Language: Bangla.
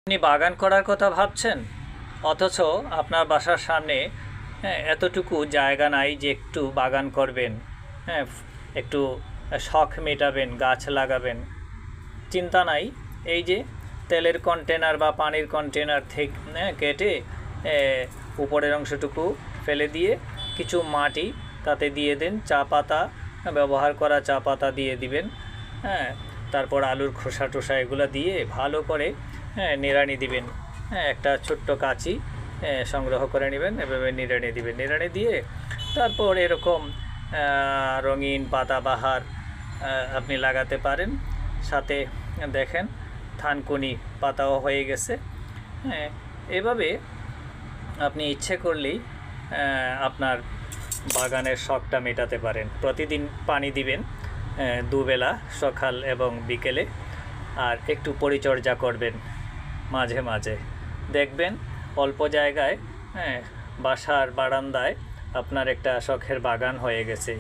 আপনি বাগান করার কথা ভাবছেন, অথচ আপনার বাসার সামনে এতটুকু জায়গা নাই যে একটু বাগান করবেন। হ্যাঁ, একটু শখ মেটাবেন, গাছ লাগাবেন। চিন্তা নাই। এই যে তেলের কন্টেনার বা পানির কন্টেনার থেকে কেটে উপরের অংশটুকু ফেলে দিয়ে কিছু মাটি তাতে দিয়ে দেন, চা পাতা, ব্যবহার করা চা পাতা দিয়ে দিবেন। হ্যাঁ, তারপর আলুর খোসা টোসা এগুলো দিয়ে ভালো করে নিড়ানি দিবেন। হ্যাঁ, একটা ছোট্ট কাঁচি সংগ্রহ করে নেবেন, এভাবে নিড়ানি দিবেন। নিড়ানি দিয়ে তারপর এরকম রঙিন পাতাবাহার আপনি লাগাতে পারেন। সাথে দেখেন থানকুনি পাতাও হয়ে গেছে। হ্যাঁ, এভাবে আপনি ইচ্ছে করলেই আপনার বাগানের শখটা মেটাতে পারেন। প্রতিদিন পানি দিবেন দুবেলা, সকাল এবং বিকেলে, আর একটু পরিচর্যা করবেন মাঝে মাঝে। দেখবেন অল্প জায়গায় বাসার বারান্দায় আপনার একটা শখের বাগান হয়ে গেছে।